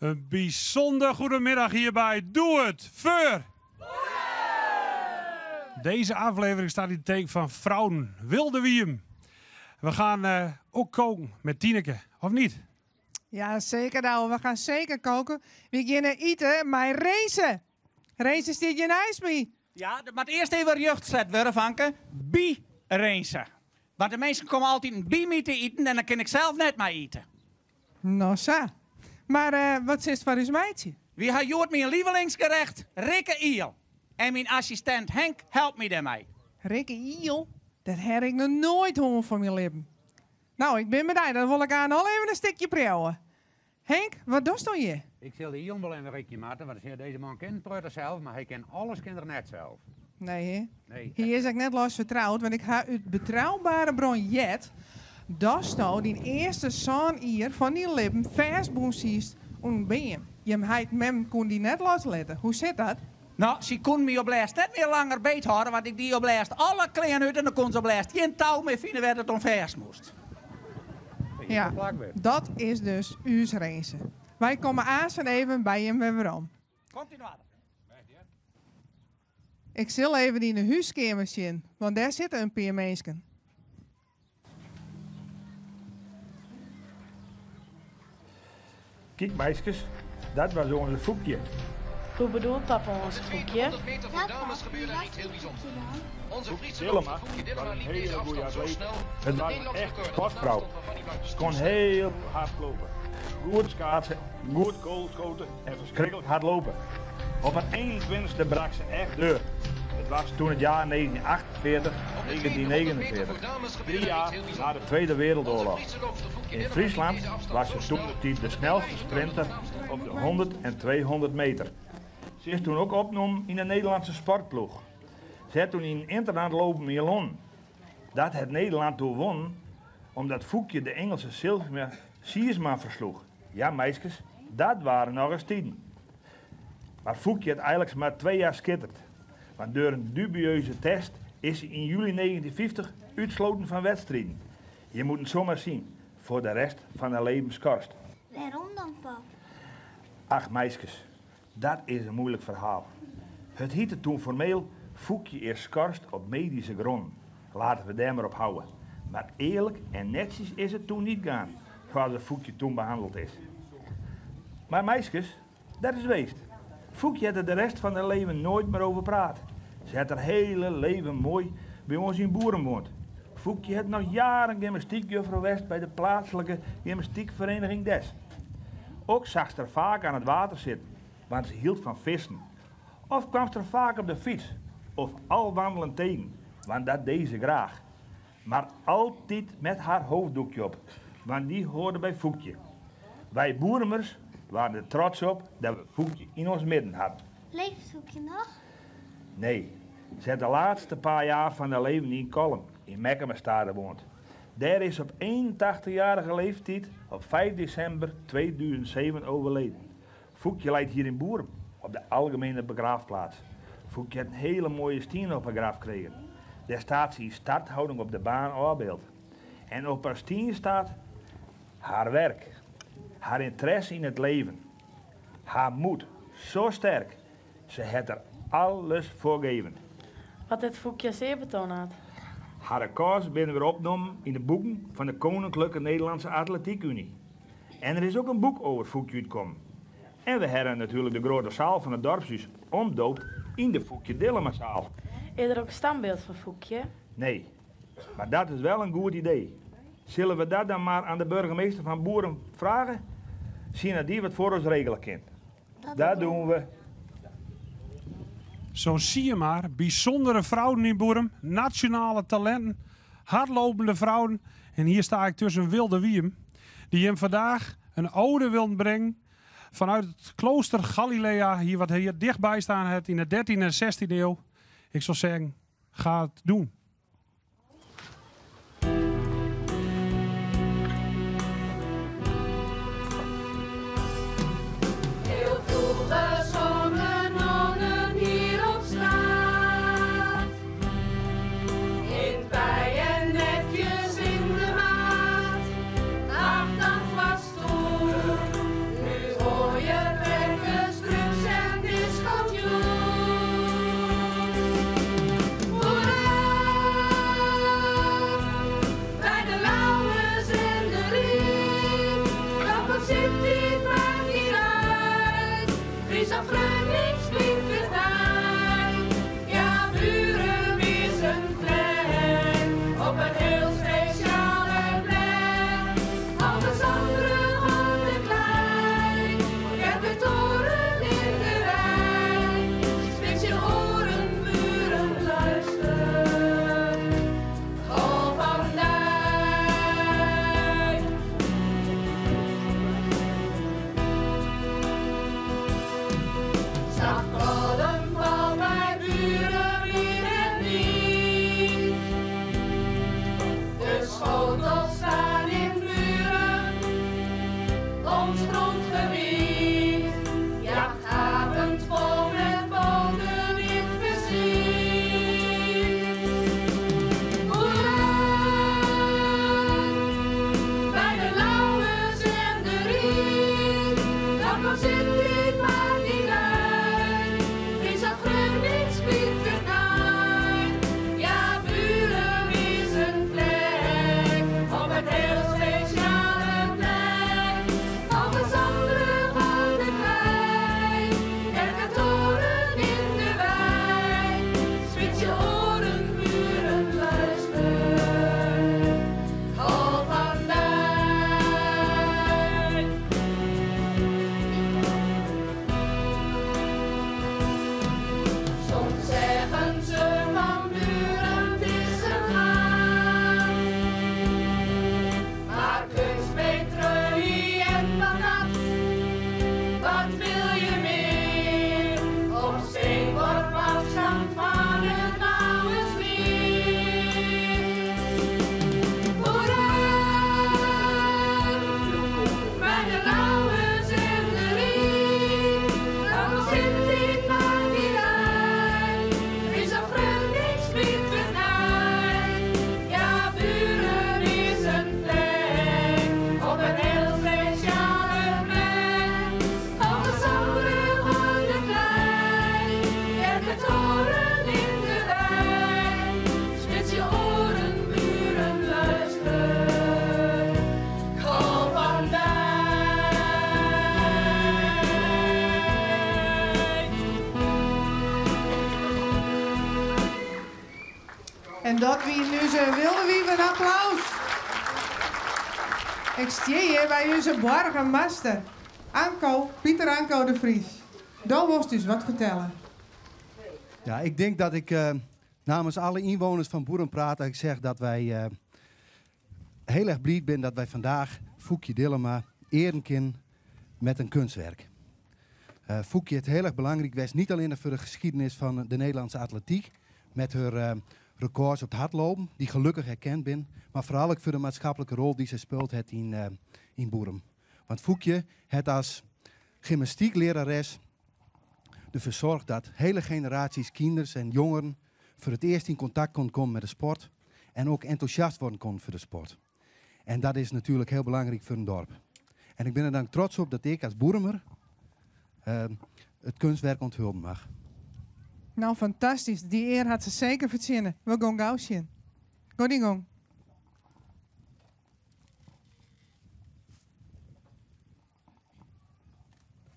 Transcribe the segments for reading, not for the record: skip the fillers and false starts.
Een bijzonder goedemiddag hierbij. Doe het voor! Deze aflevering staat in het teken van Vrouwen Wilde Wiem. We gaan ook koken met Tineke, of niet? Ja, zeker nou. We gaan zeker koken. We gaan eten met Reese. Reese stiet je ijs mee. Ja, maar eerst even jeugd zetten, Wurvanke. Bi-racen. Want de mensen komen altijd een bi te eten en dan kan ik zelf net maar eten. Nou, zo. Maar wat is het voor uw meidje? Wie heeft Joort mijn lievelingsgerecht? Rikke Iel. En mijn assistent Henk helpt me daarmee. Rikke Iel? Dat heb ik nog nooit horen van mijn lippen. Nou, ik ben blij. Dan wil ik aan al even een stukje prouwen. Henk, wat doe je hier? Ik zal de Iel wel in een Rikje maken, want deze man kent het zelf, maar hij kent alles kinderen net zelf. Nee, hè? Nee. Hier is ik net los vertrouwd, want ik ga uit betrouwbare bron jet. Dat is die eerste zoon hier van die lippen vers boensiest en ben. Je heit mem kon die net loslaten. Hoe zit dat? Nou, ze kon me op lijst net meer langer beet houden, want ik die op lijst alle klein uit en dan kon ze op lijst geen touw meer vinden waar het om vers moest. Ja, dat is dus uw race. Wij komen aan even bij hem weer om. Komt in water. Ik zal even die in de huiskamer zien, want daar zitten een paar mensen. Kijk meisjes, dat was onze Foekje. Hoe bedoelt papa ons Foekje? 100 meter voor dames gebeurde niet heel bijzonder. Onze Friese Dilema, Foekje Dilema was een liep hele deze goede afstand zo atleet. snel. Het was een echt sportvrouw. Ze kon heel hard lopen. Goed schaatsen, goed koolschoten en verschrikkelijk hard lopen. Op een 21ste brak ze echt deur. Het was toen het jaar 1948, 1949. 3 jaar na de Tweede Wereldoorlog. In Friesland was ze toen de snelste sprinter op de 100 en 200 meter. Ze is toen ook opgenomen in de Nederlandse sportploeg. Ze heeft toen in internaat lopen Milan. Dat het Nederland toen won, omdat Foekje de Engelse Sylvia Siersma versloeg. Ja, meisjes, dat waren nog eens tien. Maar Foekje had eigenlijk maar 2 jaar skitterd. Want door een dubieuze test is hij in juli 1950 uitsloten van wedstrijden. Je moet het zomaar zien, voor de rest van haar leven schorst. Waarom dan, pap? Ach, meisjes, dat is een moeilijk verhaal. Het hiette toen formeel Foekje is schorst op medische grond. Laten we daar maar op houden. Maar eerlijk en netjes is het toen niet gaan, zoals het Foekje toen behandeld is. Maar meisjes, dat is weest. Foekje had er de rest van haar leven nooit meer over praat. Ze had haar hele leven mooi bij ons in Boeren woont. Foekje had nog jaren gymnastiekjuffrouw West bij de plaatselijke gymnastiekvereniging Des. Ook zag ze er vaak aan het water zitten, want ze hield van vissen. Of kwam ze er vaak op de fiets, of al wandelend tegen, want dat deed ze graag. Maar altijd met haar hoofddoekje op, want die hoorde bij Foekje. Wij Boeremers waren er trots op dat we Foekje in ons midden hadden. Leeft Foekje nog? Nee, ze heeft de laatste paar jaar van haar leven in Kolm, in Meckemestade woont. Daar is op 81-jarige leeftijd op 5 december 2007 overleden. Foekje leidt hier in Boeren, op de algemene begraafplaats. Foekje heeft een hele mooie steen op haar graf gekregen. Daar staat ze in starthouding op de baan afbeeld. En op haar steen staat haar werk, haar interesse in het leven, haar moed, zo sterk. Ze heeft er alles voor gegeven. Wat het Foekje zeer betoond had. Haar records binnen weer opgenomen in de boeken van de Koninklijke Nederlandse Atletiek Unie. En er is ook een boek over Foekje uitgekomen. En we hebben natuurlijk de grote zaal van het dorpshuis omdoopt in de Foekje Dillemazaal. Is er ook een standbeeld van Foekje? Nee, maar dat is wel een goed idee. Zullen we dat dan maar aan de burgemeester van Boeren vragen? Zien dat die wat voor ons regelen kan. Dat doen we. Zo zie je maar, bijzondere vrouwen in Boerum, nationale talenten, hardlopende vrouwen. En hier sta ik tussen Wilde Wiem, die hem vandaag een ode wil brengen vanuit het klooster Galilea, hier wat hier dichtbij staan heeft in de 13e en 16e eeuw. Ik zou zeggen, ga het doen. Oh, yeah. Friesland Grunwich springt erbij. Ja, buren is een plek op een heel speciale plek. Alles andere van de klein. Je hebt de toren in de wei. Spits je oren, buren, luister. Golf van Dijk. Zacht vallen van mijn buren in het niet. De schotels staan in buren, ons grondgebied. Jachtavond vol met boten in versierd. Hoera! Bij de Lauwers en de Riet, dan nog zit dit maar niet uit. Friesland Grunwich springt erbij. Ja, buren is een plek op een heel speciale plek. Alles andere van de klein. Kerkentoren in de wei. Spits je oren, buren, luister. Golf van Dijk. Soms zeggen ze van buren, het is een gaan. Maar kunstpetreunie en patat, wat wil je meer? Op steenworp afstand van het Lauwersmeer. Hoera! Bij de Lauwers en de Riet, dan zit dit maar niet uit. Friesland Grunwich springt erbij. Ja, buren is een plek op een heel speciale plek. Alles andere van de klein. Kerkentoren in de wei. Spits je oren, buren, luister. Golf van Dijk. En dat wie nu zijn wilde wie een applaus. Ik sta hier bij onze borgmaster. Pieter Anko de Vries. Dan moest dus wat vertellen. Ja, ik denk dat ik namens alle inwoners van Boeren praat. Dat ik zeg dat wij heel erg blij zijn dat wij vandaag Foekje Dillema eren kunnen met een kunstwerk. Foekje is heel erg belangrijk geweest, niet alleen voor de geschiedenis van de Nederlandse atletiek, met haar records op het hardlopen, die gelukkig herkend zijn, maar vooral ook voor de maatschappelijke rol die ze speelt heeft in Boeren. Want Foekje heeft als gymnastieklerares ervoor zorgt dat hele generaties kinderen en jongeren voor het eerst in contact kon komen met de sport en ook enthousiast worden kon voor de sport. En dat is natuurlijk heel belangrijk voor een dorp. En ik ben er dan trots op dat ik als Boeremer het kunstwerk onthullen mag. Nou, fantastisch. Die eer had ze zeker verzinnen. We gaan gauw zien. Go die gong.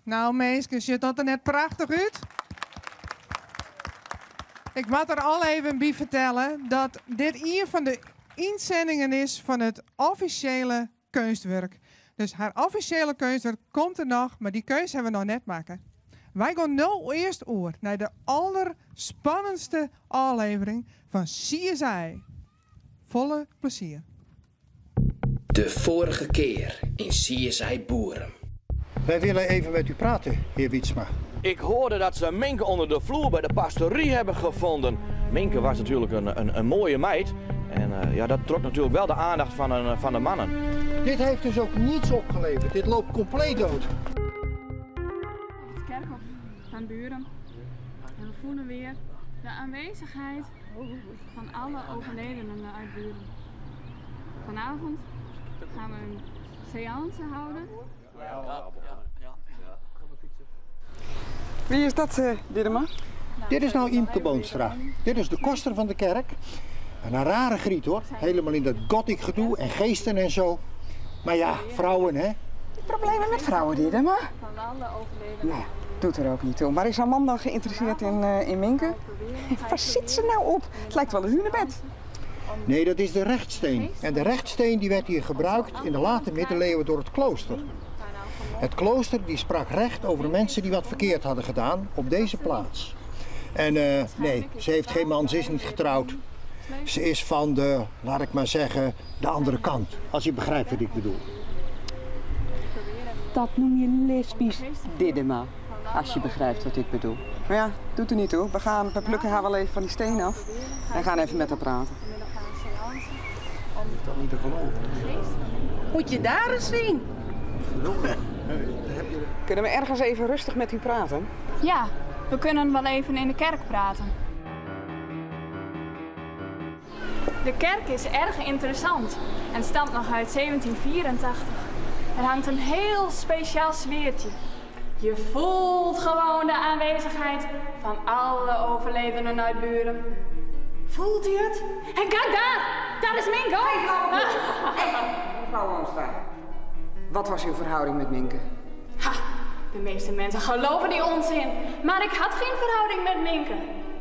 Nou, meisjes, je tot er net prachtig uit. Ik moet er al even bij vertellen dat dit hier van de inzendingen is van het officiële kunstwerk. Dus haar officiële kunstwerk komt er nog, maar die keuze hebben we nog net maken. Wij gaan nu eerst over naar de allerspannendste aflevering van CSI. Volle plezier. De vorige keer in CSI Boeren. Wij willen even met u praten, heer Wietsma. Ik hoorde dat ze Minke onder de vloer bij de pastorie hebben gevonden. Minke was natuurlijk een mooie meid. En ja, dat trok natuurlijk wel de aandacht van de mannen. Dit heeft dus ook niets opgeleverd. Dit loopt compleet dood. Het kerkhof van Buren. En we voelen weer de aanwezigheid van alle overledenen uit Buren. Vanavond gaan we een séance houden. Wie is dat, Dirma? Dit is nou Imke Boonstra. Dit is de koster van de kerk. En een rare griet hoor. Helemaal in dat gothic gedoe en geesten en zo. Maar ja, vrouwen hè. Problemen met vrouwen, Dirma? Van alle overledenen. Nou, Doet er ook niet toe. Maar is haar man dan geïnteresseerd in Minke? Waar zit ze nou op? Het lijkt wel een hunebed. Nee, dat is de rechtsteen. En de rechtsteen die werd hier gebruikt in de late middeleeuwen door het klooster. Het klooster die sprak recht over mensen die wat verkeerd hadden gedaan op deze plaats. En nee, ze heeft geen man, ze is niet getrouwd. Ze is van de, laat ik maar zeggen, de andere kant. Als je begrijpt wat ik bedoel. Dat noem je lesbisch diddema. Als je begrijpt wat ik bedoel. Maar ja, doet er niet toe. We plukken haar wel even van die steen af. En gaan even met haar praten. Dat niet te geloven. Moet je daar eens zien? Kunnen we ergens even rustig met u praten? Ja, we kunnen wel even in de kerk praten. De kerk is erg interessant en stamt nog uit 1784. Er hangt een heel speciaal sfeertje. Je voelt gewoon de aanwezigheid van alle overledenen uit Buren. Voelt u het? En kijk daar! Daar is Minke ook! Mevrouw Onstra, wat was uw verhouding met Minke? Ha, de meeste mensen geloven die onzin. Maar ik had geen verhouding met Minke.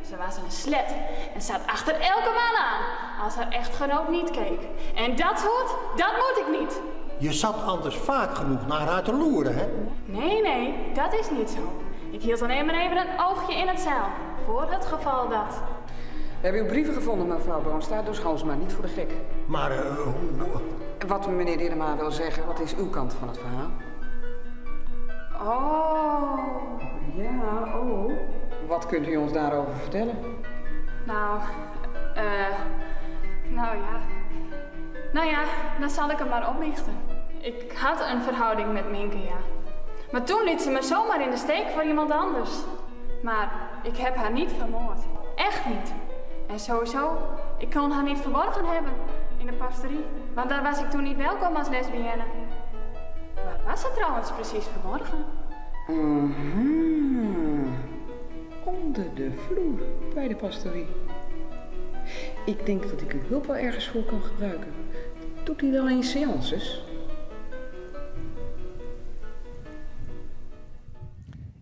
Ze was een slet en zat achter elke man aan als haar echtgenoot niet keek. En dat soort, dat moet ik niet. Je zat anders vaak genoeg naar haar te loeren, hè? Nee, dat is niet zo. Ik hield alleen maar even een oogje in het zeil. Voor het geval dat. We hebben uw brieven gevonden, mevrouw Boonstra, dus hou ze maar niet voor de gek. Maar wat meneer Diddema wil zeggen, wat is uw kant van het verhaal? Oh, ja, oh. Wat kunt u ons daarover vertellen? Nou ja, dan zal ik hem maar opbiechten. Ik had een verhouding met Minke, ja. Maar toen liet ze me zomaar in de steek voor iemand anders. Maar ik heb haar niet vermoord. Echt niet. En sowieso, ik kon haar niet verborgen hebben in de pastorie. Want daar was ik toen niet welkom als lesbienne. Waar was ze trouwens precies verborgen? Onder de vloer bij de pastorie. Ik denk dat ik uw hulp wel ergens voor kan gebruiken. Doet u wel eens séances?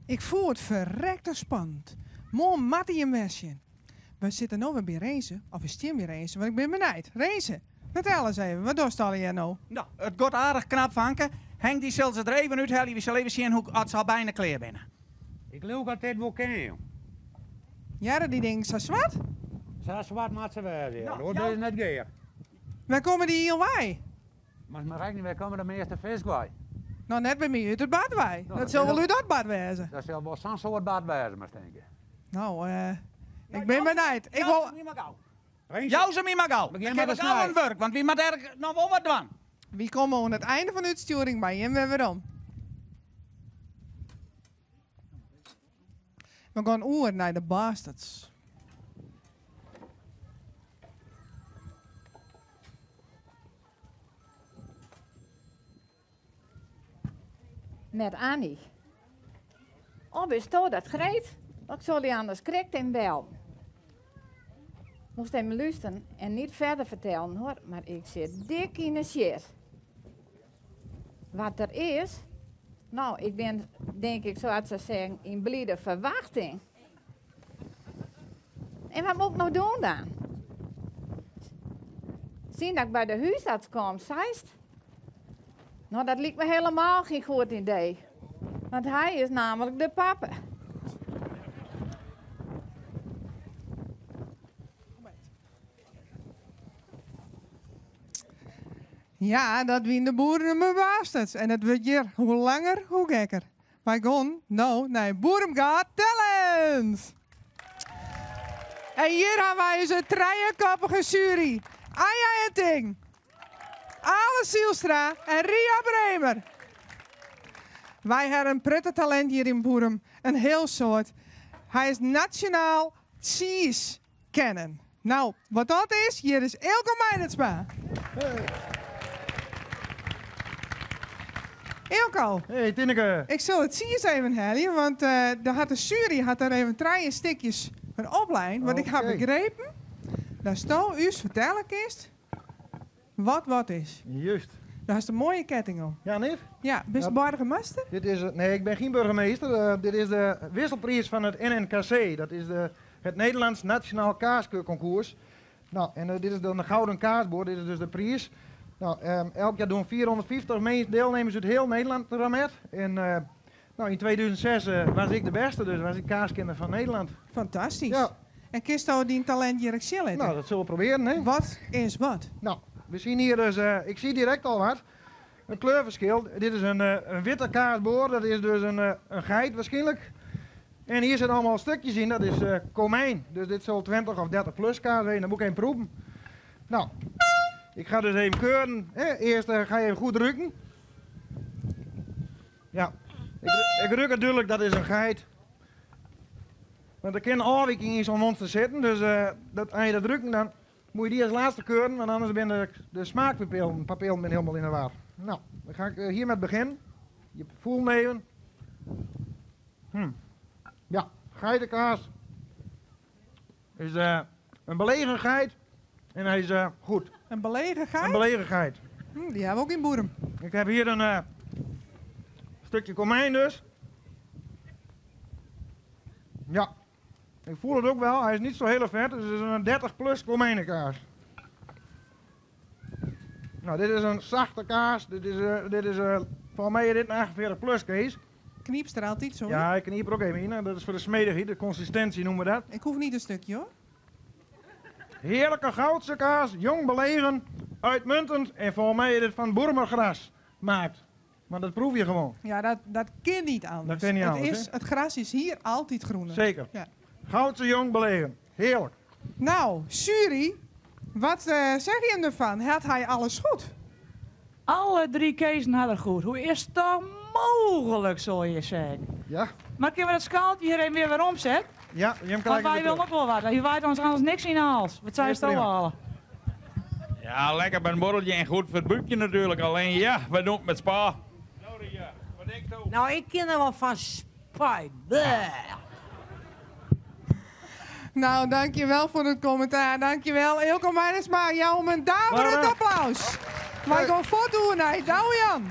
Ik voel het verrekte spannend. Mooi Mattie en Mesje. We zitten nu weer bij Renze, of is Tim weer Renze, want ik ben benijd. Renze, vertel eens even, wat doet al jij nou? Nou, het gaat aardig knap, Vanke. Henk die zal ze er even uithalen, we zullen even zien hoe het zal bijna klaar binnen. Ik loop altijd wel ken, joh. Ja, die dingen zo zwart? Zo zwart moet ze wel weer, Nou, hoor. ja. Dat is net geer. Waar komen die hier wij? Maar rekening, wij komen de meeste vis bij. Nou, net bij mij uit het bad wij. Nou, dat zal wel uit dat bad wezen. Dat zal wel zo'n soort bad wezen, maar denk ik. Nou, ik ben benijd. Ik wil... Jou ze mij maar gauw. Ik heb het al een werk, want wie moet er nog wel wat doen? Wie komen aan het einde van de uitsturing bij je en weer waarom? We gaan oer naar de bastards. Met Annie. Oh, wist je dat greet? Ik zal die anders krikt en bel. Moest hem luisteren en niet verder vertellen hoor, maar ik zit dik in de shit. Wat er is? Nou, ik ben, denk ik, zoals ze zeggen, in blide verwachting. En wat moet ik nou doen dan? Zien dat ik bij de huisarts kom, zeist? Nou, dat lijkt me helemaal geen goed idee. Want hij is namelijk de papa. Ja, dat wien de boeren me bastards. En het wordt hier hoe langer, hoe gekker. Wij gaan nou naar Boerum Talent. En hier hebben wij onze drieënkoppige jury. Anja Etting, Ale Zielstra en Ria Bremer. Wij hebben een prettig talent hier in Boerum. Een heel soort. Hij is nationaal cheese kennen. Nou, wat dat is, hier is Ilko Meinertsma. Hey. Ilko. Hey, Tinneke. Ik zal het cheese even halen, want de jury had er even 3 stukjes van opleiding. Want ik heb begrepen dat Sto u vertellen kist wat is. Juist. Daar is een mooie ketting om. Ja, niet? Ja, bist je burgemeester? Dit is, nee, ik ben geen burgemeester. Dit is de wisselprijs van het NNKC. Dat is het Nederlands Nationaal Kaasconcours. Nou, en dit is dan de Gouden Kaasboor. Dit is dus de prijs. Nou, elk jaar doen 450 deelnemers uit heel Nederland eraan met. En in 2006 was ik de beste, dus was ik kaaskinder van Nederland. Fantastisch. Ja. En kist je die talent hier chillen? Nou, dat zullen we proberen, hè? Wat is wat? Nou, we zien hier dus, ik zie direct al wat. Een kleurverschil. Dit is een witte kaasboor, dat is dus een geit waarschijnlijk. En hier zitten allemaal stukjes in, dat is komijn. Dus dit zal 20 of 30 plus kaas zijn, dat moet ik even proeven. Nou, ik ga dus even keuren. Eerst ga je even goed ruiken. Ja, ik ruik natuurlijk, dat is een geit. Want er kan afwijking in zo'n monster zitten, dus als je dat ruikt, dan moet je die als laatste keuren, want anders ben de smaakpapillen helemaal in de war. Nou, dan ga ik hier met beginnen. Je voelt nemen. Ja, geitenkaas. Is een belegen geit en hij is goed. Een belegen geit? Een belegen geit. Die hebben we ook in Boerum. Ik heb hier een stukje komijn dus. Ja, ik voel het ook wel. Hij is niet zo heel vet, dus het is een 30 plus komijnenkaas. Nou, dit is een zachte kaas. Dit is voor mij dit een 48 plus, Kees. Kniepst er altijd zo? Ja, ik kniep er ook even in. Dat is voor de smedigheid, de consistentie noemen we dat. Ik hoef niet een stukje hoor. Heerlijke goudse kaas, jong belegen, uitmuntend en voor mij dit van boermergras maakt. Maar dat proef je gewoon. Ja, dat kan niet anders. Dat kan niet anders, Het gras is hier altijd groener. Zeker. Ja. Goudse jong belegen. Heerlijk. Nou, Suri, wat zeg je hem ervan? Had hij alles goed? Alle 3 kezen hadden goed. Hoe is dat mogelijk, zul je zeggen? Ja. Maar kunnen we dat skaaltje hierheen weer weer omzetten? Ja, je hem Want wij willen ook wel wat. Je waait ons anders niks in de hals. Wat zou je zo halen? Ja, lekker bij een borreltje en goed voor het buikje natuurlijk. Alleen ja, we doen het met spa. Nou, ik ken er wel van spijt. Nou, dankjewel voor het commentaar. Dankjewel. Ilko Meijersma, jou om een daverend applaus. Maar ik ga voortdoen, nee. Jan.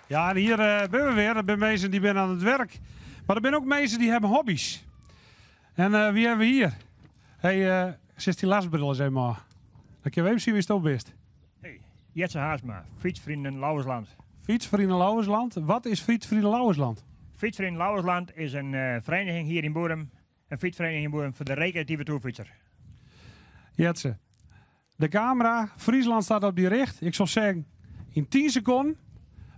Ja, en hier ben we weer. Er zijn mensen die zijn aan het werk. Maar er zijn ook mensen die hebben hobby's. En wie hebben we hier? Hey, zit die lasbril eens eenmaal. Dan kun je even zien wie het ook best. Hey, Jetse Haasma, Fietsvrienden Lauwersland. Fietsvrienden Lauwersland. Wat is Fietsvrienden Lauwersland? Fietsvrienden Lauwersland is een vereniging hier in Boerum. Een fietsvereniging in Boerum voor de recreatieve toerfietser. Jetse, de camera, Friesland staat op die richt. Ik zou zeggen, in 10 seconden,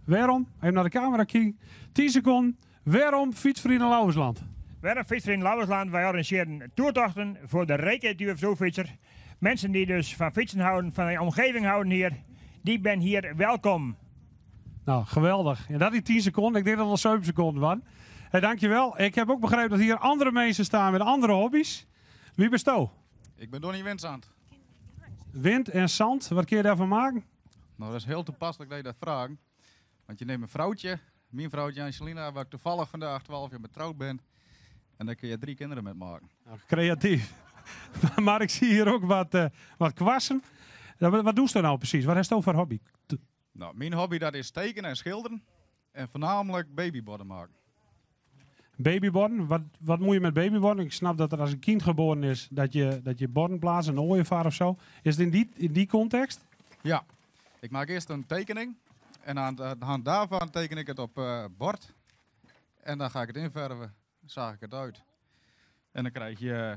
waarom, even naar de camera kijken, 10 seconden, waarom Fietsvrienden Lauwersland? Waarom Fietsvrienden Lauwersland? Wij organiseren toertochten voor de recreatieve toerfietser. Mensen die dus van fietsen houden, van de omgeving houden hier, die ben hier welkom. Nou, geweldig. En dat in 10 seconden. Ik denk dat het al 7 seconden was. Hey, dankjewel. Ik heb ook begrepen dat hier andere mensen staan met andere hobby's. Wie bent je? Ik ben Donnie Windzand. Wind en zand, wat kun je daarvan maken? Nou, dat is heel toepasselijk dat je dat vraagt. Want je neemt een vrouwtje, mijn vrouwtje Angelina, waar ik toevallig vandaag 12 jaar getrouwd ben. En daar kun je 3 kinderen met maken. Nou, creatief. Maar ik zie hier ook wat kwassen. Wat doe je nou precies? Wat is dat voor hobby? Nou, mijn hobby dat is tekenen en schilderen. En voornamelijk babyborden maken. Babyborden? Wat moet je met babyborden? Ik snap dat er als een kind geboren is, dat je borden plaatst, een ooievaar of zo. Is het in die context? Ja. Ik maak eerst een tekening. En aan de hand daarvan teken ik het op bord. En dan ga ik het inverven. Zaag ik het uit. En dan krijg je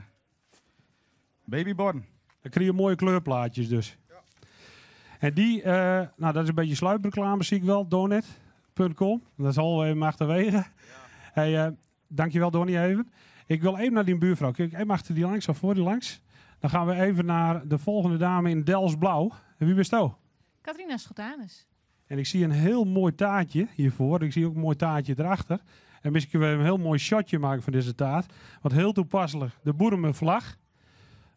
babyborden. Dan krijg je mooie kleurplaatjes dus. Ja. En die, nou dat is een beetje sluipreclame zie ik wel, donet.com. Dat is al even achterwege. Ja. Hey, dankjewel Donnie even. Ik wil even naar die buurvrouw. Kijk, even achter die langs of voor die langs. Dan gaan we even naar de volgende dame in Delfsblauw. En wie bent je? Katrina Schotanus. En ik zie een heel mooi taartje hiervoor. Ik zie ook een mooi taartje erachter. En misschien kunnen we een heel mooi shotje maken van deze taart. Wat heel toepasselijk. De Boerumer vlag.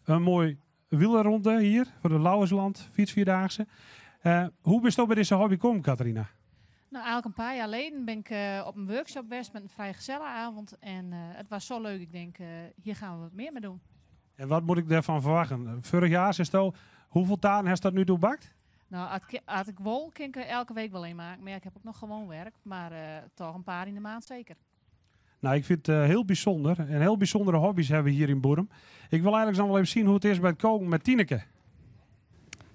Een mooi wielerronde hier voor de Lauwersland fietsvierdaagse. Hoe ben je bij deze hobby gekomen, Katrina? Nou, eigenlijk een paar jaar geleden ben ik op een workshop geweest met een vrijgezellenavond. En het was zo leuk. Ik denk, hier gaan we wat meer mee doen. En wat moet ik daarvan verwachten? Vorig jaar is het hoeveel taarten heeft dat nu toe bakt? Nou, als ik wil, kan ik er elke week wel een maken. Maar ik heb ook nog gewoon werk. Maar toch een paar in de maand zeker. Nou, ik vind het heel bijzonder. En heel bijzondere hobby's hebben we hier in Boerum. Ik wil eigenlijk nog wel even zien hoe het is bij het koken met Tineke.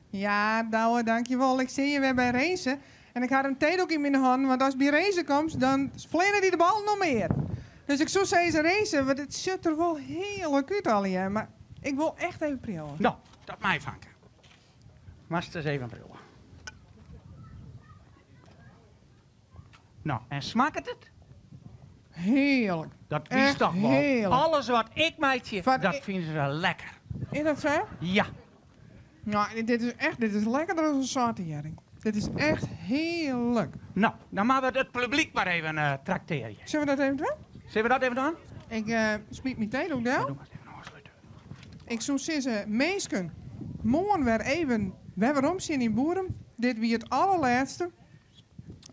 Ja, Douwe, dankjewel. Ik zie je weer bij racen. En ik had een theedoek in mijn hand, want als bij racen komt, dan vlennen die de bal nog meer. Dus ik zou zeggen racen, want het ziet er wel heerlijk uit al, ja. Maar ik wil echt even prillen. Nou, dat mij vangen. Mast eens even prillen. Nou, en smaakt het? Heerlijk. Dat is Echt toch wel. heerlijk. Alles wat ik meidje, dat vinden ze wel lekker. Is dat zo? Ja. Nou, dit is lekkerder dan een zoutering. Dit is echt heerlijk. Nou, dan maken we het publiek maar even trakteren. Zullen we dat even doen? Zullen we dat even doen? Ik smiet mijn theedoek down. Ik zou zeggen, meesken, morgen weer even, we weer omzien in Boerum. Dit wie het allerlaatste.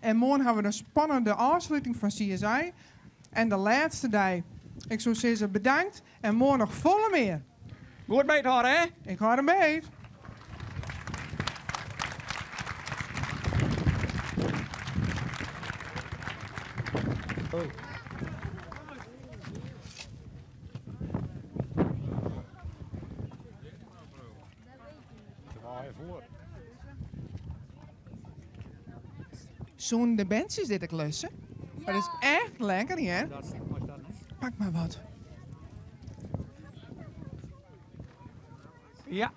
En morgen hebben we een spannende afsluiting van CSI. En de laatste dag, ik zou zeggen bedankt. En morgen nog volle meer. Goed beet horen, hè? Ik hoor hem beet. Zo'n de bandjes dit ik lussen. Dat is echt lekker, ja? Pak maar wat. Ja,